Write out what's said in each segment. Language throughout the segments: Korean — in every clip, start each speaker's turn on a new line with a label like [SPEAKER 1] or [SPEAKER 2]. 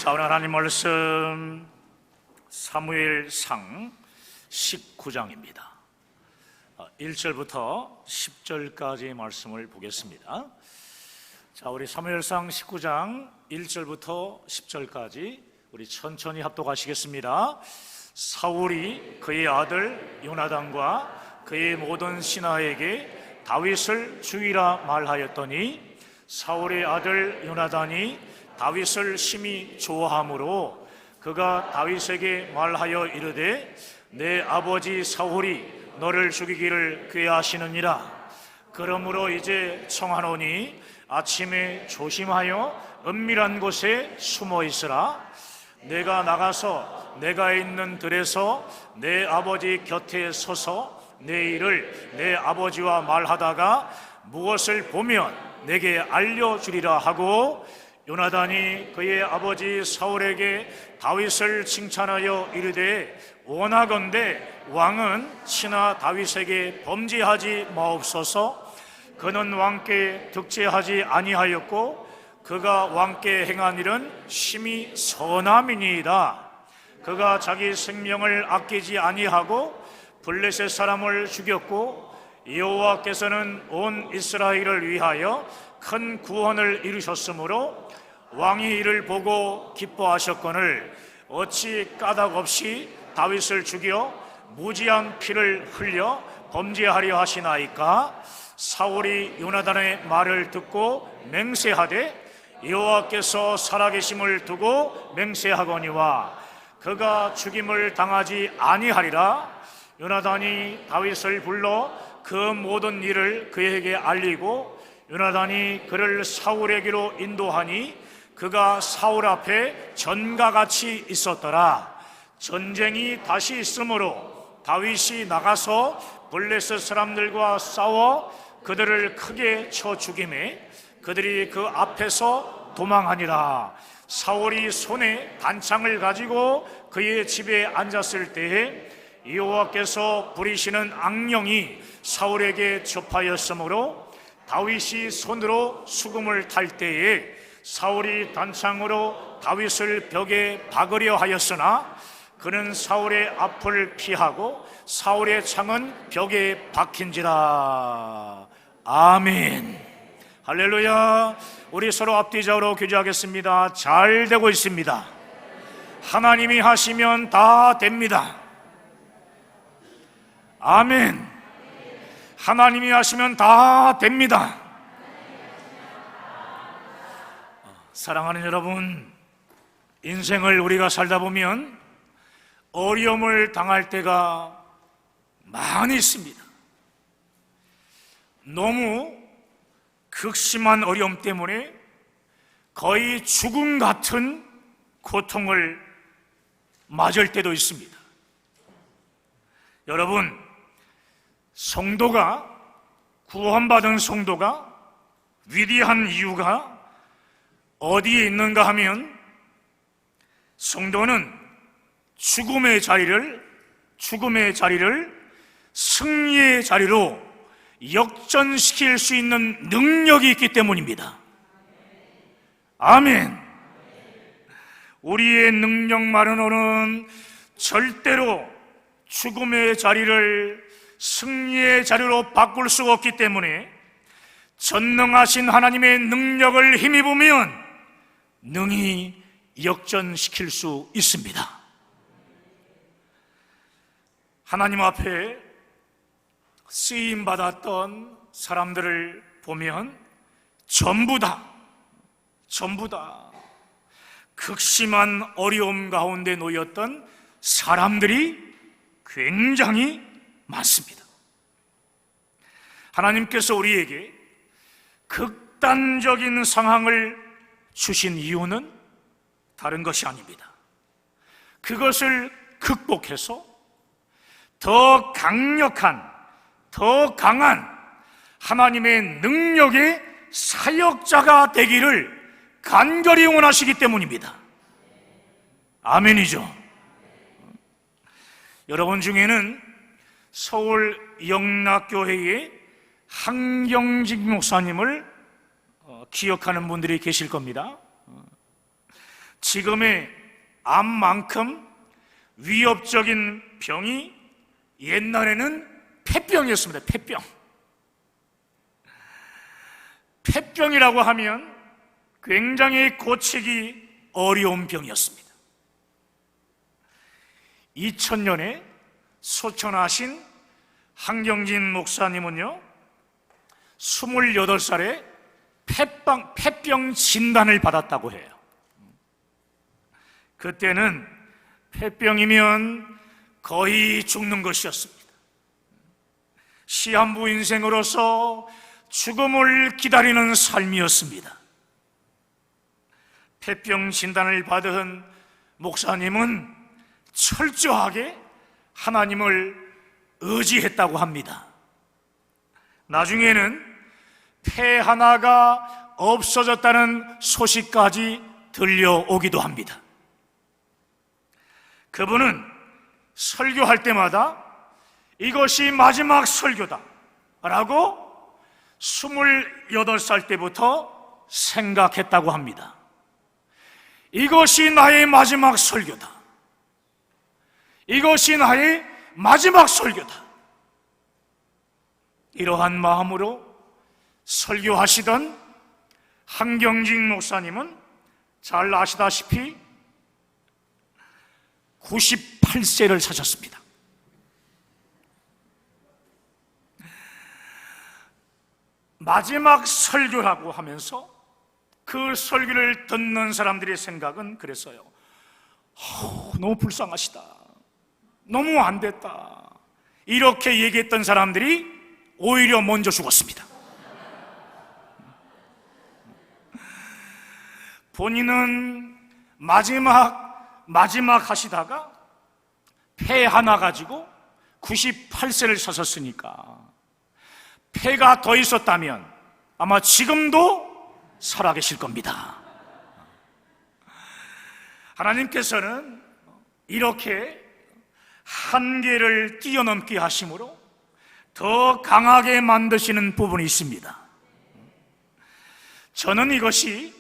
[SPEAKER 1] 자, 오늘 하나님 말씀 사무엘상 19장입니다 1절부터 10절까지의 말씀을 보겠습니다. 자, 우리 사무엘상 19장 1절부터 10절까지 우리 천천히 합독하시겠습니다. 사울이 그의 아들 요나단과 그의 모든 신하에게 다윗을 죽이라 말하였더니 사울의 아들 요나단이 다윗을 심히 좋아하므로 그가 다윗에게 말하여 이르되 내 아버지 사울이 너를 죽이기를 꾀하시느니라. 그러므로 이제 청하노니 아침에 조심하여 은밀한 곳에 숨어 있으라. 내가 나가서 내가 있는 들에서 내 아버지 곁에 서서 내 일을 내 아버지와 말하다가 무엇을 보면 내게 알려주리라 하고, 요나단이 그의 아버지 사울에게 다윗을 칭찬하여 이르되 원하건대 왕은 친하 다윗에게 범죄하지 마옵소서. 그는 왕께 득죄하지 아니하였고 그가 왕께 행한 일은 심히 선함이니이다. 그가 자기 생명을 아끼지 아니하고 블레셋 사람을 죽였고 여호와께서는 온 이스라엘을 위하여 큰 구원을 이루셨으므로 왕이 이를 보고 기뻐하셨거늘 어찌 까닭 없이 다윗을 죽여 무지한 피를 흘려 범죄하려 하시나이까. 사울이 요나단의 말을 듣고 맹세하되 여호와께서 살아계심을 두고 맹세하거니와 그가 죽임을 당하지 아니하리라. 요나단이 다윗을 불러 그 모든 일을 그에게 알리고 요나단이 그를 사울에게로 인도하니 그가 사울 앞에 전과 같이 있었더라. 전쟁이 다시 있으므로 다윗이 나가서 블레셋 사람들과 싸워 그들을 크게 쳐 죽이매 그들이 그 앞에서 도망하니라. 사울이 손에 단창을 가지고 그의 집에 앉았을 때에 여호와께서 부리시는 악령이 사울에게 접하였으므로 다윗이 손으로 수금을 탈 때에 사울이 단창으로 다윗을 벽에 박으려 하였으나 그는 사울의 앞을 피하고 사울의 창은 벽에 박힌지라. 아멘. 할렐루야. 우리 서로 앞뒤좌우로 교제하겠습니다. 잘 되고 있습니다. 하나님이 하시면 다 됩니다. 아멘. 하나님이 하시면 다 됩니다. 사랑하는 여러분, 인생을 우리가 살다 보면 어려움을 당할 때가 많이 있습니다. 너무 극심한 어려움 때문에 거의 죽음 같은 고통을 맞을 때도 있습니다. 여러분, 성도가, 구원받은 성도가 위대한 이유가 어디에 있는가 하면 성도는 죽음의 자리를 승리의 자리로 역전시킬 수 있는 능력이 있기 때문입니다. 아멘. 우리의 능력만으로는 절대로 죽음의 자리를 승리의 자리로 바꿀 수가 없기 때문에 전능하신 하나님의 능력을 힘입으면 능히 역전시킬 수 있습니다. 하나님 앞에 쓰임받았던 사람들을 보면 전부 다 극심한 어려움 가운데 놓였던 사람들이 굉장히 많습니다. 하나님께서 우리에게 극단적인 상황을 주신 이유는 다른 것이 아닙니다. 그것을 극복해서 더 강력한, 더 강한 하나님의 능력의 사역자가 되기를 간절히 원하시기 때문입니다. 아멘이죠. 여러분 중에는 서울 영락교회의 한경직 목사님을 기억하는 분들이 계실 겁니다. 지금의 암만큼 위협적인 병이 옛날에는 폐병이었습니다. 폐병. 폐병이라고 하면 굉장히 고치기 어려운 병이었습니다. 2000년에 소천하신 한경진 목사님은요, 28살에 폐병 진단을 받았다고 해요. 그때는 폐병이면 거의 죽는 것이었습니다. 시한부 인생으로서 죽음을 기다리는 삶이었습니다. 폐병 진단을 받은 목사님은 철저하게 하나님을 의지했다고 합니다. 나중에는 폐 하나가 없어졌다는 소식까지 들려오기도 합니다. 그분은 설교할 때마다 이것이 마지막 설교다 라고 28살 때부터 생각했다고 합니다. 이것이 나의 마지막 설교다. 이것이 나의 마지막 설교다. 이러한 마음으로 설교하시던 한경진 목사님은 잘 아시다시피 98세를 사셨습니다. 마지막 설교라고 하면서 그 설교를 듣는 사람들의 생각은 그랬어요. 너무 불쌍하시다. 너무 안 됐다. 이렇게 얘기했던 사람들이 오히려 먼저 죽었습니다. 본인은 마지막 하시다가 폐 하나 가지고 98세를 사셨으니까 폐가 더 있었다면 아마 지금도 살아계실 겁니다. 하나님께서는 이렇게 한계를 뛰어넘게 하심으로 더 강하게 만드시는 부분이 있습니다. 저는 이것이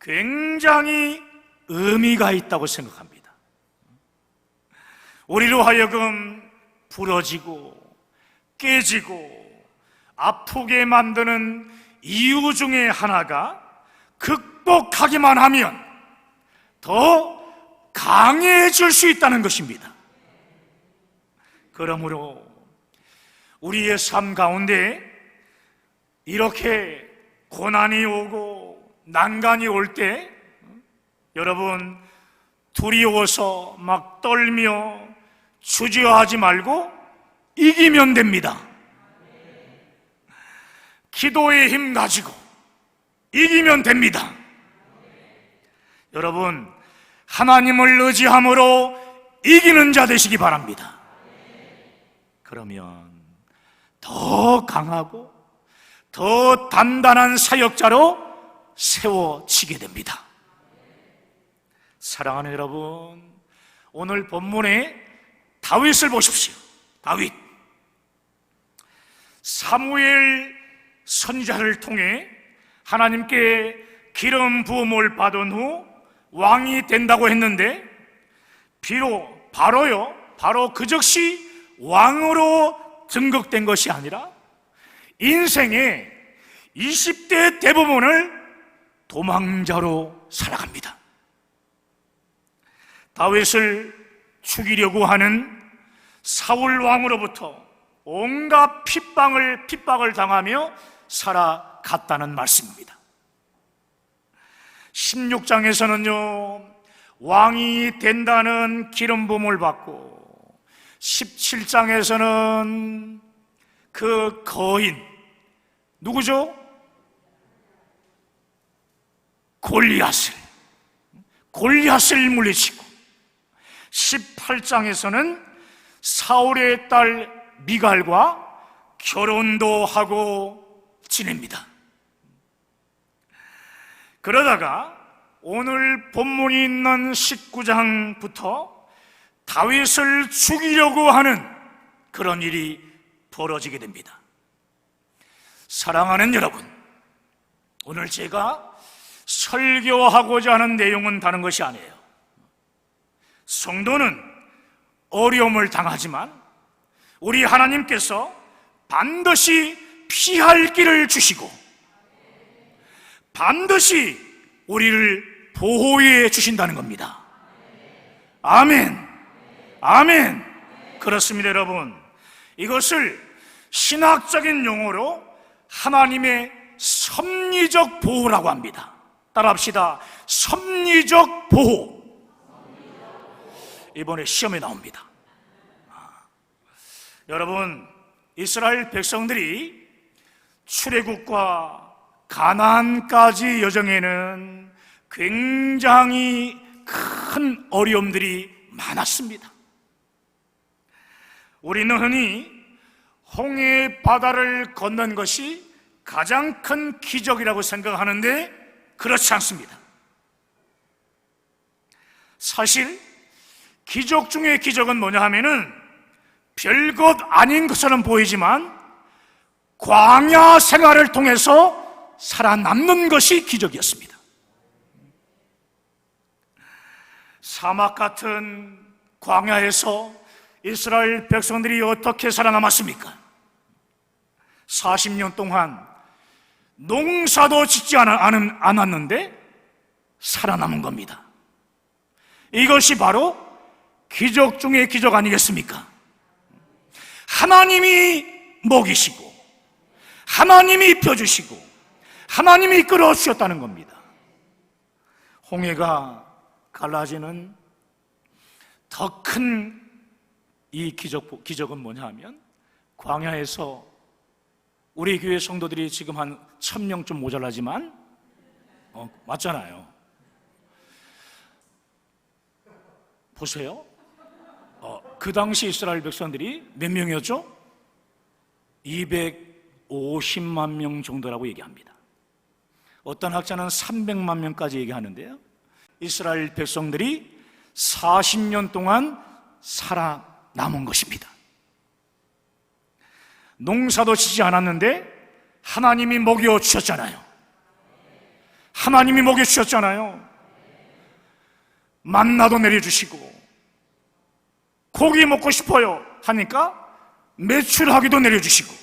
[SPEAKER 1] 굉장히 의미가 있다고 생각합니다. 우리로 하여금 부러지고 깨지고 아프게 만드는 이유 중에 하나가 극복하기만 하면 더 강해질 수 있다는 것입니다. 그러므로 우리의 삶 가운데 이렇게 고난이 오고 난간이 올 때 여러분 두려워서 막 떨며 주저하지 말고 이기면 됩니다. 기도의 힘 가지고 이기면 됩니다. 여러분 하나님을 의지함으로 이기는 자 되시기 바랍니다. 그러면 더 강하고 더 단단한 사역자로 세워지게 됩니다. 사랑하는 여러분, 오늘 본문에 다윗을 보십시오. 다윗 사무엘 선지자를 통해 하나님께 기름 부음을 받은 후 왕이 된다고 했는데 바로 그 즉시 왕으로 등극된 것이 아니라 인생의 20대 대부분을 도망자로 살아갑니다. 다윗을 죽이려고 하는 사울 왕으로부터 온갖 핍박을 당하며 살아갔다는 말씀입니다. 16장에서는요 왕이 된다는 기름 부음을 받고 17장에서는 그 거인 누구죠? 골리앗을 물리치고 18장에서는 사울의 딸 미갈과 결혼도 하고 지냅니다. 그러다가 오늘 본문이 있는 19장부터 다윗을 죽이려고 하는 그런 일이 벌어지게 됩니다. 사랑하는 여러분, 오늘 제가 설교하고자 하는 내용은 다른 것이 아니에요. 성도는 어려움을 당하지만 우리 하나님께서 반드시 피할 길을 주시고 반드시 우리를 보호해 주신다는 겁니다. 아멘. 아멘. 그렇습니다, 여러분. 이것을 신학적인 용어로 하나님의 섭리적 보호라고 합니다. 따라합시다. 섭리적 보호. 이번에 시험에 나옵니다. 여러분, 이스라엘 백성들이 출애굽과 가나안까지 여정에는 굉장히 큰 어려움들이 많았습니다. 우리는 흔히 홍해 바다를 건넌 것이 가장 큰 기적이라고 생각하는데 그렇지 않습니다. 사실 기적 중의 기적은 뭐냐 하면은 별것 아닌 것처럼 보이지만 광야 생활을 통해서 살아남는 것이 기적이었습니다. 사막 같은 광야에서 이스라엘 백성들이 어떻게 살아남았습니까? 40년 동안 농사도 짓지 않았는데 살아남은 겁니다. 이것이 바로 기적 중의 기적 아니겠습니까? 하나님이 먹이시고 하나님이 펴주시고 하나님이 끌어주셨다는 겁니다. 홍해가 갈라지는 더 큰 이 기적은 뭐냐 하면 광야에서 우리 교회 성도들이 지금 한 1000명 좀 모자라지만 맞잖아요. 보세요. 그 당시 이스라엘 백성들이 몇 명이었죠? 250만 명 정도라고 얘기합니다. 어떤 학자는 300만 명까지 얘기하는데요. 이스라엘 백성들이 40년 동안 살아남은 것입니다. 농사도 짓지 않았는데 하나님이 먹여 주셨잖아요. 하나님이 먹여 주셨잖아요. 만나도 내려주시고 고기 먹고 싶어요 하니까 매출하기도 내려주시고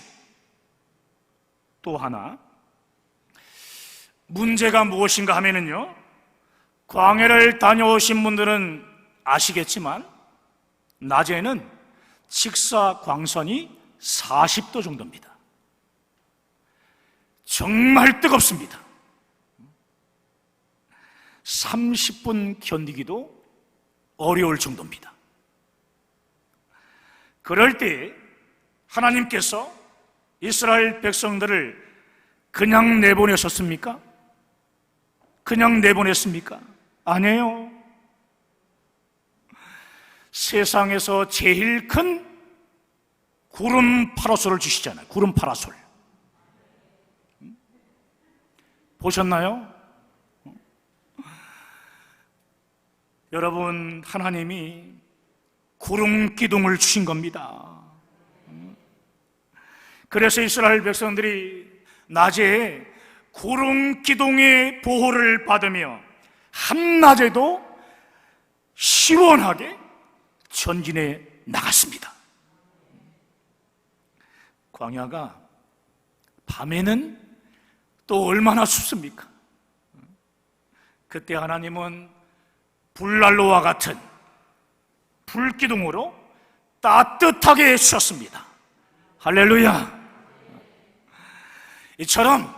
[SPEAKER 1] 또 하나 문제가 무엇인가 하면은요, 광야를 다녀오신 분들은 아시겠지만 낮에는 직사 광선이 40도 정도입니다. 정말 뜨겁습니다. 30분 견디기도 어려울 정도입니다. 그럴 때 하나님께서 이스라엘 백성들을 그냥 내보내셨습니까? 그냥 내보냈습니까? 아니에요. 세상에서 제일 큰 구름 파라솔을 주시잖아요. 구름 파라솔 보셨나요? 여러분, 하나님이 구름 기둥을 주신 겁니다. 그래서 이스라엘 백성들이 낮에 구름 기둥의 보호를 받으며 한낮에도 시원하게 전진해 나갔습니다. 광야가 밤에는 또 얼마나 춥습니까? 그때 하나님은 불난로와 같은 불기둥으로 따뜻하게 해주셨습니다. 할렐루야. 이처럼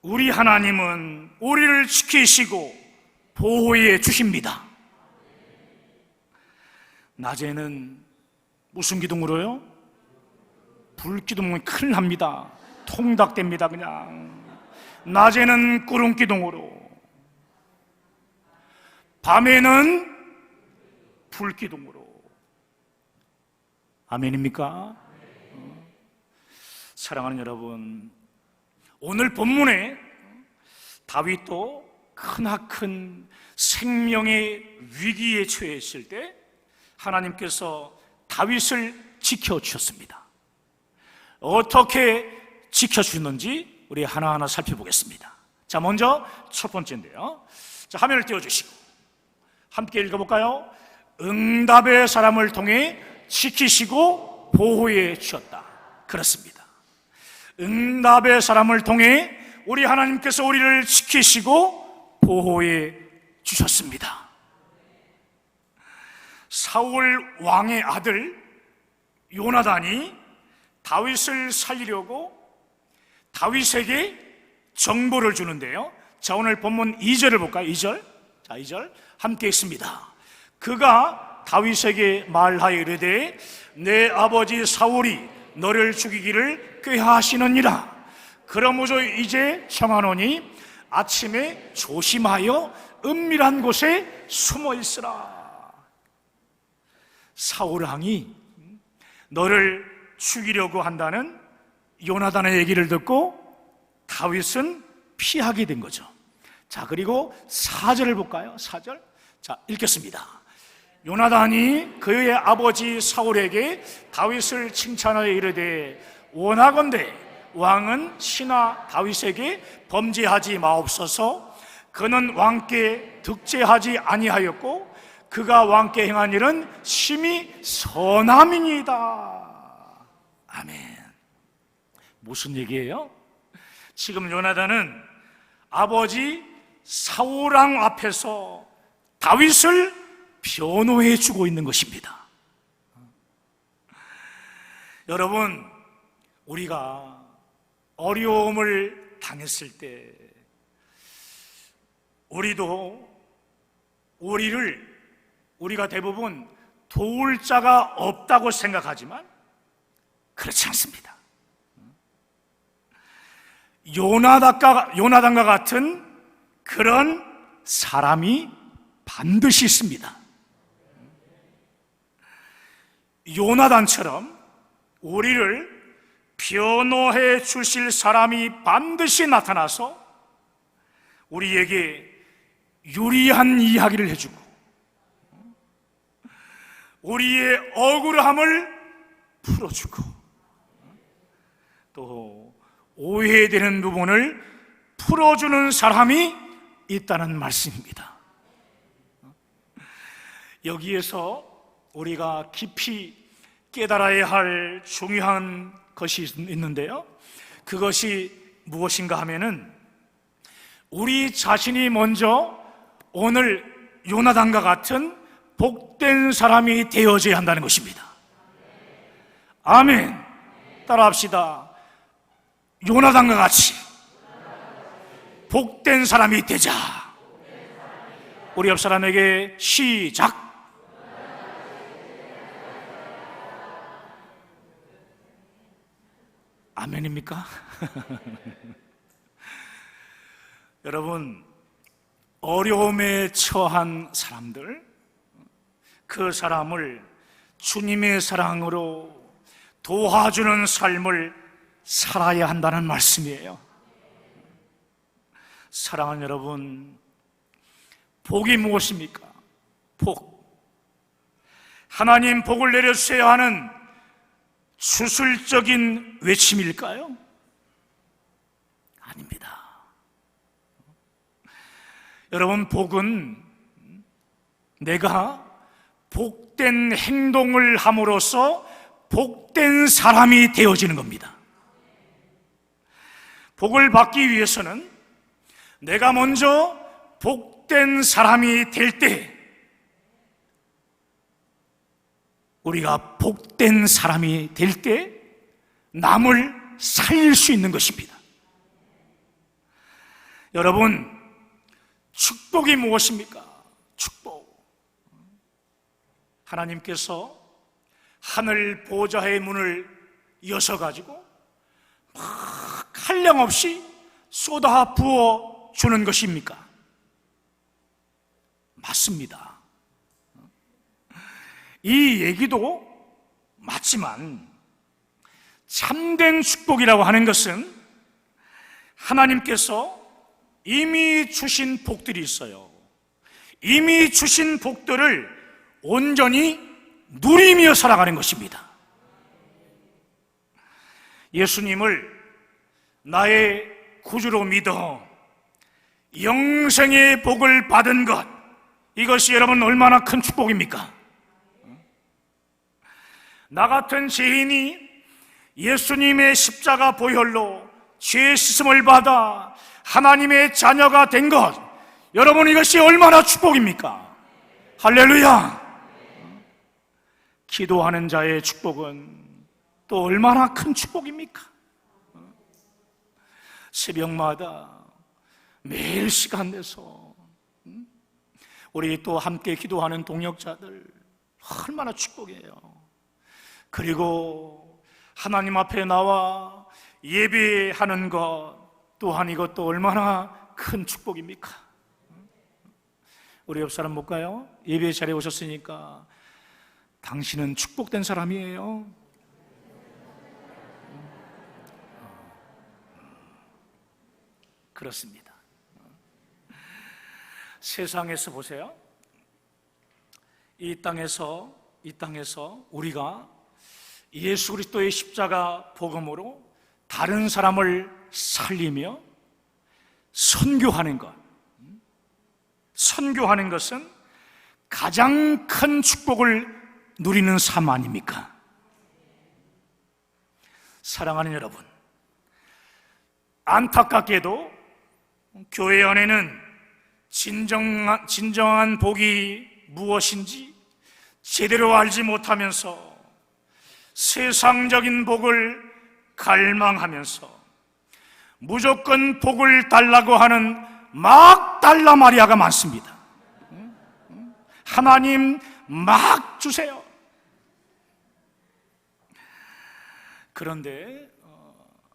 [SPEAKER 1] 우리 하나님은 우리를 지키시고 보호해 주십니다. 낮에는 무슨 기둥으로요? 불기둥은 큰일 납니다. 통닭됩니다. 그냥 낮에는 구름기둥으로, 밤에는 불기둥으로. 아멘입니까? 사랑하는 여러분, 오늘 본문에 다윗도 크나큰 생명의 위기에 처했을 때 하나님께서 다윗을 지켜주셨습니다. 어떻게 지켜주셨는지 우리 하나하나 살펴보겠습니다. 자, 먼저 첫 번째인데요. 자, 화면을 띄워주시고 함께 읽어볼까요? 응답의 사람을 통해 지키시고 보호해 주셨다. 그렇습니다. 응답의 사람을 통해 우리 하나님께서 우리를 지키시고 보호해 주셨습니다. 사울 왕의 아들 요나단이 다윗을 살리려고 다윗에게 정보를 주는데요. 자, 오늘 본문 2절을 볼까요? 2절. 자, 2절 함께 읽습니다. 그가 다윗에게 말하여 이르되 내 아버지 사울이 너를 죽이기를 꾀하시느니라. 그러므로 이제 청하노니 아침에 조심하여 은밀한 곳에 숨어 있으라. 사울 왕이 너를 죽이려고 한다는 요나단의 얘기를 듣고 다윗은 피하게 된 거죠. 자, 그리고 4절을 볼까요? 4절. 자, 읽겠습니다. 요나단이 그의 아버지 사울에게 다윗을 칭찬하여 이르되 원하건대 왕은 신하 다윗에게 범죄하지 마옵소서. 그는 왕께 득죄하지 아니하였고 그가 왕께 행한 일은 심히 선함이니이다. 아멘. 무슨 얘기예요? 지금 요나단은 아버지 사울왕 앞에서 다윗을 변호해 주고 있는 것입니다. 여러분, 우리가 어려움을 당했을 때 우리가 대부분 도울 자가 없다고 생각하지만 그렇지 않습니다. 요나단과 같은 그런 사람이 반드시 있습니다. 요나단처럼 우리를 변호해 주실 사람이 반드시 나타나서 우리에게 유리한 이야기를 해주고 우리의 억울함을 풀어주고 또 오해되는 부분을 풀어주는 사람이 있다는 말씀입니다. 여기에서 우리가 깊이 깨달아야 할 중요한 것이 있는데요. 그것이 무엇인가 하면은 우리 자신이 먼저 오늘 요나단과 같은 복된 사람이 되어져야 한다는 것입니다. 아멘. 따라합시다. 요나단과 같이 복된 사람이 되자. 우리 옆 사람에게 시작. 아멘입니까? 여러분, 어려움에 처한 사람들, 그 사람을 주님의 사랑으로 도와주는 삶을 살아야 한다는 말씀이에요. 사랑하는 여러분, 복이 무엇입니까? 복. 하나님 복을 내려주셔야 하는 주술적인 외침일까요? 아닙니다. 여러분, 복은 내가 복된 행동을 함으로써 복된 사람이 되어지는 겁니다. 복을 받기 위해서는 내가 먼저 복된 사람이 될 때 우리가 복된 사람이 될 때 남을 살릴 수 있는 것입니다. 여러분, 축복이 무엇입니까? 축복. 하나님께서 하늘 보좌의 문을 여셔가지고 막 한량없이 쏟아 부어 주는 것입니까? 맞습니다. 이 얘기도 맞지만 참된 축복이라고 하는 것은 하나님께서 이미 주신 복들이 있어요. 이미 주신 복들을 온전히 누리며 살아가는 것입니다. 예수님을 나의 구주로 믿어 영생의 복을 받은 것, 이것이 여러분 얼마나 큰 축복입니까? 나 같은 죄인이 예수님의 십자가 보혈로 죄 씻음을 받아 하나님의 자녀가 된 것, 여러분 이것이 얼마나 축복입니까? 할렐루야! 기도하는 자의 축복은 또 얼마나 큰 축복입니까? 새벽마다 매일 시간 내서 우리 또 함께 기도하는 동역자들 얼마나 축복이에요. 그리고 하나님 앞에 나와 예배하는 것 또한 이것도 얼마나 큰 축복입니까? 우리 옆 사람 볼까요? 예배 자리에 오셨으니까 당신은 축복된 사람이에요. 그렇습니다. 세상에서 보세요. 이 땅에서 우리가 예수 그리스도의 십자가 복음으로 다른 사람을 살리며 선교하는 것은 가장 큰 축복을 누리는 삶 아닙니까? 사랑하는 여러분, 안타깝게도 교회 안에는 진정한 복이 무엇인지 제대로 알지 못하면서 세상적인 복을 갈망하면서 무조건 복을 달라고 하는 막 달라 마리아가 많습니다. 하나님 막 주세요. 그런데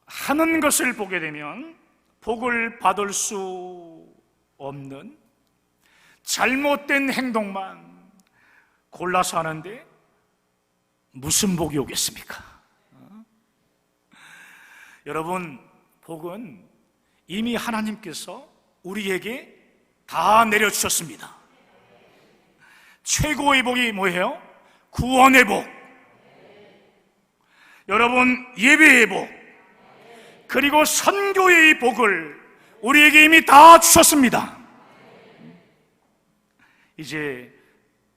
[SPEAKER 1] 하는 것을 보게 되면 복을 받을 수 없는 잘못된 행동만 골라서 하는데 무슨 복이 오겠습니까? 여러분, 복은 이미 하나님께서 우리에게 다 내려주셨습니다. 최고의 복이 뭐예요? 구원의 복, 여러분 예배의 복, 그리고 선교의 복을 우리에게 이미 다 주셨습니다. 이제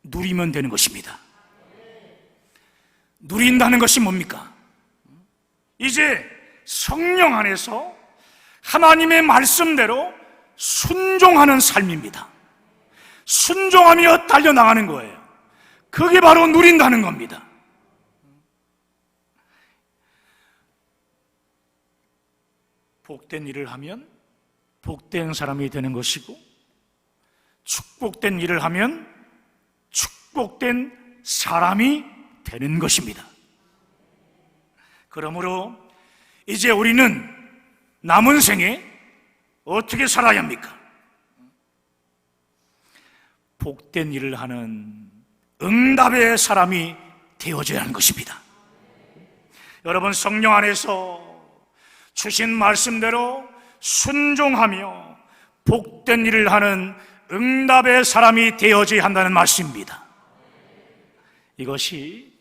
[SPEAKER 1] 누리면 되는 것입니다. 누린다는 것이 뭡니까? 이제 성령 안에서 하나님의 말씀대로 순종하는 삶입니다. 순종하며 달려나가는 거예요. 그게 바로 누린다는 겁니다. 복된 일을 하면 복된 사람이 되는 것이고, 축복된 일을 하면 축복된 사람이 되는 것입니다. 그러므로 이제 우리는 남은 생에 어떻게 살아야 합니까? 복된 일을 하는 응답의 사람이 되어져야 하는 것입니다. 여러분, 성령 안에서 주신 말씀대로 순종하며 복된 일을 하는 응답의 사람이 되어져야 한다는 말씀입니다. 이것이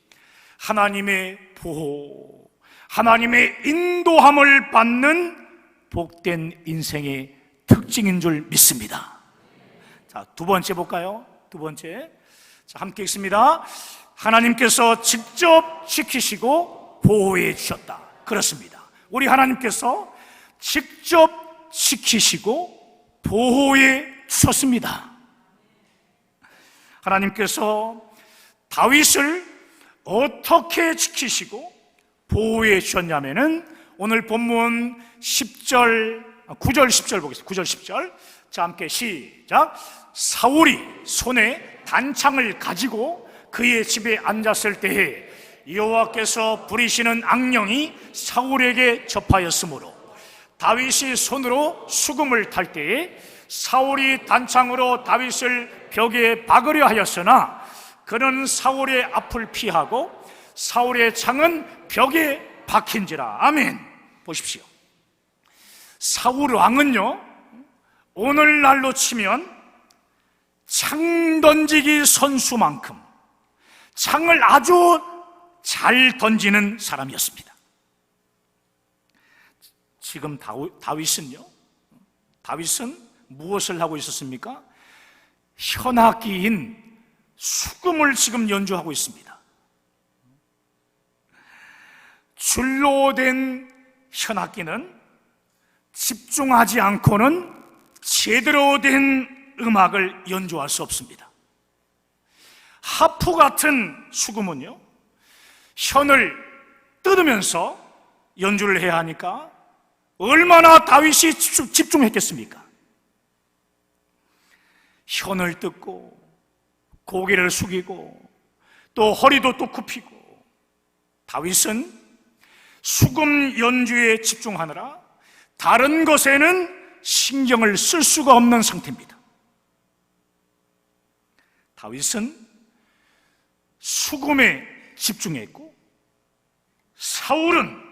[SPEAKER 1] 하나님의 보호, 하나님의 인도함을 받는 복된 인생의 특징인 줄 믿습니다. 자, 두 번째 볼까요? 두 번째. 자, 함께 읽습니다. 하나님께서 직접 지키시고 보호해 주셨다. 그렇습니다. 우리 하나님께서 직접 지키시고 보호해 주셨습니다. 하나님께서 다윗을 어떻게 지키시고 보호해 주셨냐면은 오늘 본문 10절, 9절 10절 보겠습니다. 9절 10절. 자, 함께 시작. 사울이 손에 단창을 가지고 그의 집에 앉았을 때에 여호와께서 부리시는 악령이 사울에게 접하였으므로 다윗이 손으로 수금을 탈 때에 사울이 단창으로 다윗을 벽에 박으려 하였으나 그는 사울의 앞을 피하고 사울의 창은 벽에 박힌지라. 아멘. 보십시오. 사울 왕은요, 오늘날로 치면 창 던지기 선수만큼 창을 아주 잘 던지는 사람이었습니다. 지금 다윗은 무엇을 하고 있었습니까? 현악기인 수금을 지금 연주하고 있습니다. 줄로 된 현악기는 집중하지 않고는 제대로 된 음악을 연주할 수 없습니다. 하프 같은 수금은요, 현을 뜯으면서 연주를 해야 하니까 얼마나 다윗이 집중했겠습니까? 현을 뜯고 고개를 숙이고 또 허리도 또 굽히고, 다윗은 수금 연주에 집중하느라 다른 것에는 신경을 쓸 수가 없는 상태입니다. 다윗은 수금에 집중했고, 사울은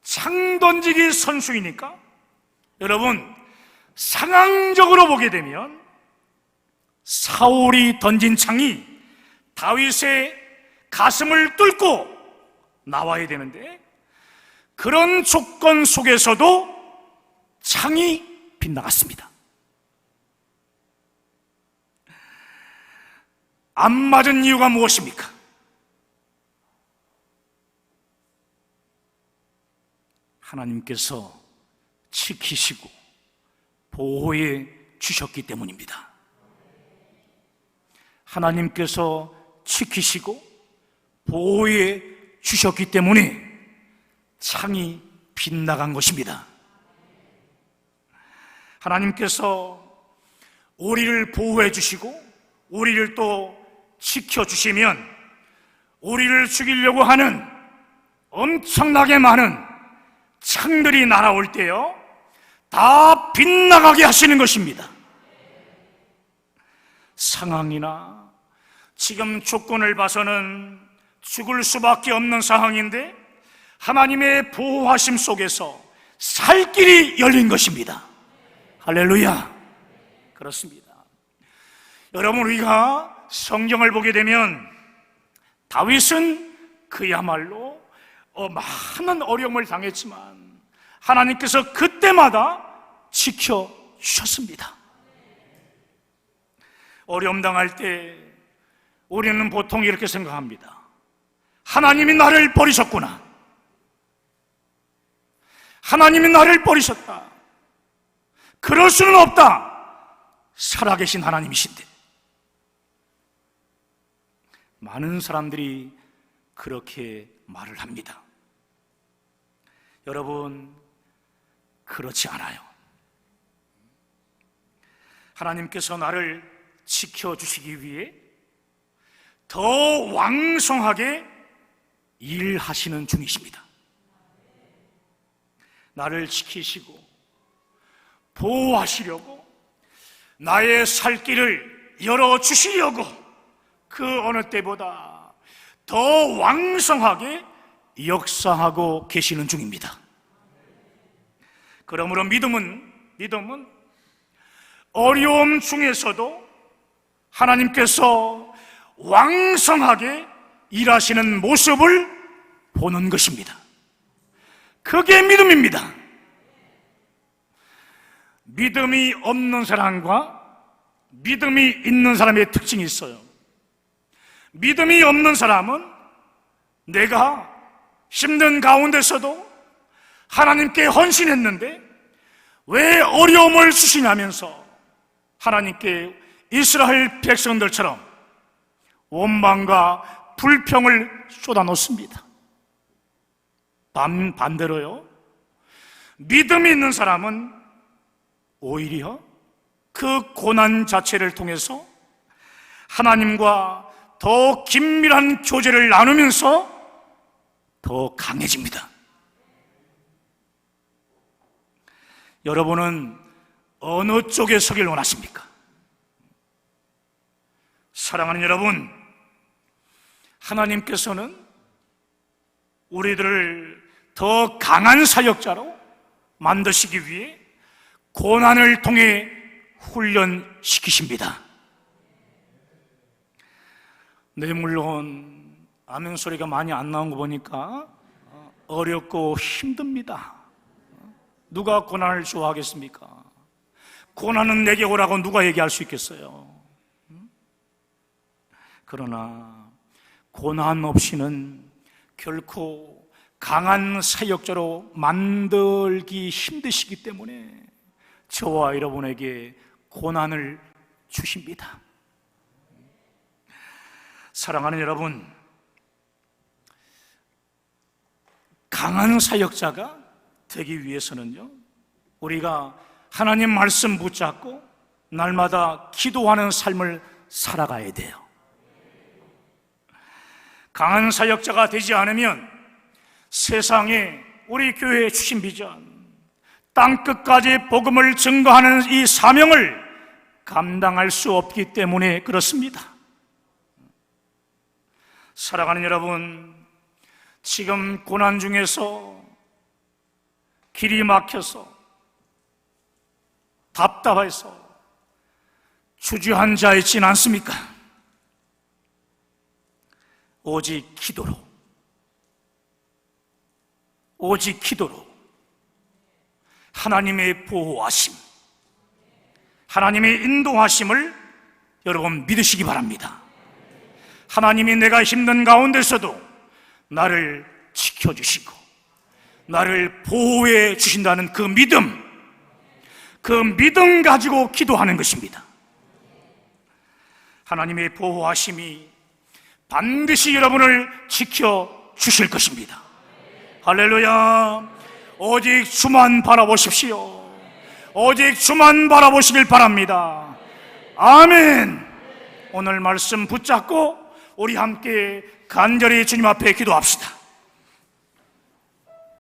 [SPEAKER 1] 창 던지기 선수이니까, 여러분, 상황적으로 보게 되면 사울이 던진 창이 다윗의 가슴을 뚫고 나와야 되는데, 그런 조건 속에서도 창이 빗나갔습니다. 안 맞은 이유가 무엇입니까? 하나님께서 지키시고 보호해 주셨기 때문입니다. 하나님께서 지키시고 보호해 주셨기 때문에 창이 빗나간 것입니다. 하나님께서 우리를 보호해 주시고 우리를 또 지켜주시면 우리를 죽이려고 하는 엄청나게 많은 창들이 날아올 때요, 다 빗나가게 하시는 것입니다. 상황이나 지금 조건을 봐서는 죽을 수밖에 없는 상황인데 하나님의 보호하심 속에서 살 길이 열린 것입니다. 할렐루야. 그렇습니다. 여러분, 우리가 성경을 보게 되면 다윗은 그야말로 많은 어려움을 당했지만 하나님께서 그때마다 지켜주셨습니다. 어려움 당할 때 우리는 보통 이렇게 생각합니다. 하나님이 나를 버리셨구나. 하나님이 나를 버리셨다. 그럴 수는 없다. 살아계신 하나님이신데. 많은 사람들이 그렇게 말을 합니다. 여러분, 그렇지 않아요. 하나님께서 나를 지켜주시기 위해 더 왕성하게 일하시는 중이십니다. 나를 지키시고 보호하시려고, 나의 살 길을 열어주시려고 그 어느 때보다 더 왕성하게 역사하고 계시는 중입니다. 그러므로 믿음은 어려움 중에서도 하나님께서 왕성하게 일하시는 모습을 보는 것입니다. 그게 믿음입니다. 믿음이 없는 사람과 믿음이 있는 사람의 특징이 있어요. 믿음이 없는 사람은 내가 힘든 가운데서도 하나님께 헌신했는데 왜 어려움을 주시냐면서 하나님께 이스라엘 백성들처럼 원망과 불평을 쏟아놓습니다. 반대로요, 믿음이 있는 사람은 오히려 그 고난 자체를 통해서 하나님과 더 긴밀한 교제를 나누면서 더 강해집니다. 여러분은 어느 쪽에 서길 원하십니까? 사랑하는 여러분, 하나님께서는 우리들을 더 강한 사역자로 만드시기 위해 고난을 통해 훈련시키십니다. 네, 물론 아멘 소리가 많이 안 나온 거 보니까 어렵고 힘듭니다. 누가 고난을 좋아하겠습니까? 고난은 내게 오라고 누가 얘기할 수 있겠어요? 그러나 고난 없이는 결코 강한 사역자로 만들기 힘드시기 때문에 저와 여러분에게 고난을 주십니다. 사랑하는 여러분, 강한 사역자가 되기 위해서는요, 우리가 하나님 말씀 붙잡고 날마다 기도하는 삶을 살아가야 돼요. 강한 사역자가 되지 않으면 세상에 우리 교회에 주신 비전, 땅끝까지 복음을 증거하는 이 사명을 감당할 수 없기 때문에 그렇습니다. 사랑하는 여러분, 지금 고난 중에서 길이 막혀서 답답해서 주저앉아 있진 않습니까? 오직 기도로 하나님의 보호하심, 하나님의 인도하심을 여러분 믿으시기 바랍니다. 하나님이 내가 힘든 가운데서도 나를 지켜주시고 나를 보호해 주신다는 그 믿음 가지고 기도하는 것입니다. 하나님의 보호하심이 반드시 여러분을 지켜주실 것입니다. 할렐루야. 오직 주만 바라보십시오. 오직 주만 바라보시길 바랍니다. 아멘. 오늘 말씀 붙잡고 우리 함께 간절히 주님 앞에 기도합시다.